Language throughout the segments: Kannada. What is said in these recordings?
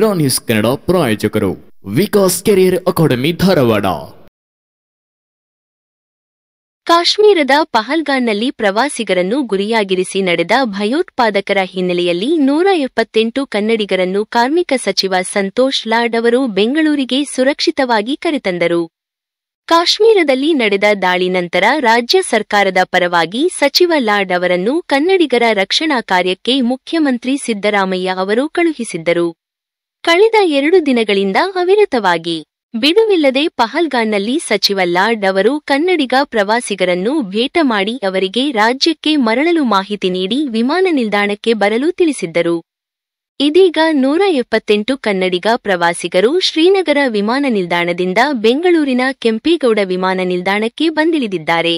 ರಾ ನ್ಯೂಸ್ ಕನ್ನಡ ಪ್ರಾಯೋಜಕರು ವಿಕಾಸ್ ಕೆರಿಯರ್ ಅಕಾಡೆಮಿ ಧಾರವಾಡ. ಕಾಶ್ಮೀರದ ಪಹಲ್ಗಾನ್ನಲ್ಲಿ ಪ್ರವಾಸಿಗರನ್ನು ಗುರಿಯಾಗಿರಿಸಿ ನಡೆದ ಭಯೋತ್ಪಾದಕರ ಹಿನ್ನೆಲೆಯಲ್ಲಿ 178 ಕನ್ನಡಿಗರನ್ನು ಕಾರ್ಮಿಕ ಸಚಿವ ಸಂತೋಷ್ ಲಾಡ್ ಅವರು ಬೆಂಗಳೂರಿಗೆ ಸುರಕ್ಷಿತವಾಗಿ ಕರೆತಂದರು. ಕಾಶ್ಮೀರದಲ್ಲಿ ನಡೆದ ದಾಳಿ ನಂತರ ರಾಜ್ಯ ಸರ್ಕಾರದ ಪರವಾಗಿ ಸಚಿವ ಲಾಡ್ ಅವರನ್ನು ಕನ್ನಡಿಗರ ರಕ್ಷಣಾ ಕಾರ್ಯಕ್ಕೆ ಮುಖ್ಯಮಂತ್ರಿ ಸಿದ್ದರಾಮಯ್ಯ ಅವರು ಕಳುಹಿಸಿದ್ದರು. ಕಳೆದ 2 ದಿನಗಳಿಂದ ಅವಿರತವಾಗಿ ಬಿಡುವಿಲ್ಲದೆ ಪಹಲ್ಗಾನ್ನಲ್ಲಿ ಸಚಿವ ಲಾಡ್ ಅವರು ಕನ್ನಡಿಗ ಪ್ರವಾಸಿಗರನ್ನು ಭೇಟ ಮಾಡಿ ಅವರಿಗೆ ರಾಜ್ಯಕ್ಕೆ ಮರಳಲು ಮಾಹಿತಿ ನೀಡಿ ವಿಮಾನ ನಿಲ್ದಾಣಕ್ಕೆ ಬರಲು ತಿಳಿಸಿದ್ದರು. ಇದೀಗ 178 ಕನ್ನಡಿಗ ಪ್ರವಾಸಿಗರು ಶ್ರೀನಗರ ವಿಮಾನ ನಿಲ್ದಾಣದಿಂದ ಬೆಂಗಳೂರಿನ ಕೆಂಪೇಗೌಡ ವಿಮಾನ ನಿಲ್ದಾಣಕ್ಕೆ ಬಂದಿಳಿದಿದ್ದಾರೆ.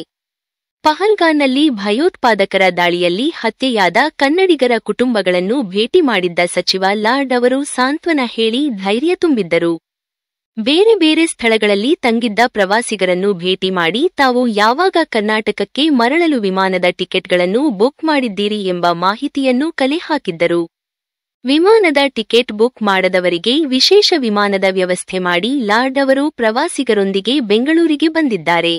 ಪಹಲ್ಗಾನ್ನಲ್ಲಿ ಭಯೋತ್ಪಾದಕರ ದಾಳಿಯಲ್ಲಿ ಹತ್ಯೆಯಾದ ಕನ್ನಡಿಗರ ಕುಟುಂಬಗಳನ್ನು ಭೇಟಿ ಮಾಡಿದ್ದ ಸಚಿವ ಲಾಡ್ ಅವರು ಸಾಂತ್ವನ ಹೇಳಿ ಧೈರ್ಯ ತುಂಬಿದ್ದರು. ಬೇರೆ ಬೇರೆ ಸ್ಥಳಗಳಲ್ಲಿ ತಂಗಿದ್ದ ಪ್ರವಾಸಿಗರನ್ನು ಭೇಟಿ ಮಾಡಿ ತಾವು ಯಾವಾಗ ಕರ್ನಾಟಕಕ್ಕೆ ಮರಳಲು ವಿಮಾನದ ಟಿಕೆಟ್ಗಳನ್ನು ಬುಕ್ ಮಾಡಿದ್ದೀರಿ ಎಂಬ ಮಾಹಿತಿಯನ್ನು ಕಲೆ ಹಾಕಿದ್ದರು. ವಿಮಾನದ ಟಿಕೆಟ್ ಬುಕ್ ಮಾಡದವರಿಗೆ ವಿಶೇಷ ವಿಮಾನದ ವ್ಯವಸ್ಥೆ ಮಾಡಿ ಲಾಡ್ ಅವರು ಪ್ರವಾಸಿಗರೊಂದಿಗೆ ಬೆಂಗಳೂರಿಗೆ ಬಂದಿದ್ದಾರೆ.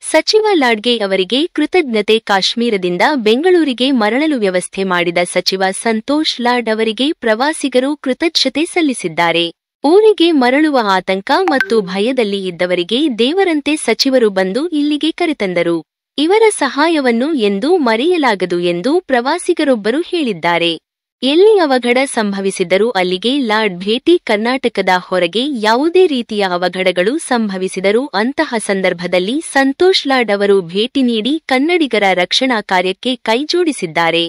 ಸಚಿವ ಲಾಡ್ಗೆ ಅವರಿಗೆ ಕೃತಜ್ಞತೆ. ಕಾಶ್ಮೀರದಿಂದ ಬೆಂಗಳೂರಿಗೆ ಮರಳಲು ವ್ಯವಸ್ಥೆ ಮಾಡಿದ ಸಚಿವ ಸಂತೋಷ್ ಲಾಡ್ ಅವರಿಗೆ ಪ್ರವಾಸಿಗರು ಕೃತಜ್ಞತೆ ಸಲ್ಲಿಸಿದ್ದಾರೆ. ಊರಿಗೆ ಮರಳುವ ಆತಂಕ ಮತ್ತು ಭಯದಲ್ಲಿ ಇದ್ದವರಿಗೆ ದೇವರಂತೆ ಸಚಿವರು ಬಂದು ಇಲ್ಲಿಗೆ ಕರೆತಂದರು. ಇವರ ಸಹಾಯವನ್ನು ಎಂದೂ ಮರೆಯಲಾಗದು ಎಂದು ಪ್ರವಾಸಿಗರೊಬ್ಬರು ಹೇಳಿದ್ದಾರೆ. ಎಲ್ಲಿ ಅವಘಡ ಸಂಭವಿಸಿದರೂ ಅಲ್ಲಿಗೆ ಲಾಡ್ ಭೇಟಿ. ಕರ್ನಾಟಕದ ಹೊರಗೆ ಯಾವುದೇ ರೀತಿಯ ಅವಘಡಗಳು ಸಂಭವಿಸಿದರೂ ಅಂತಹ ಸಂದರ್ಭದಲ್ಲಿ ಸಂತೋಷ್ ಲಾಡ್ ಅವರು ಭೇಟಿ ನೀಡಿ ಕನ್ನಡಿಗರ ರಕ್ಷಣಾ ಕಾರ್ಯಕ್ಕೆ ಕೈಜೋಡಿಸಿದ್ದಾರೆ.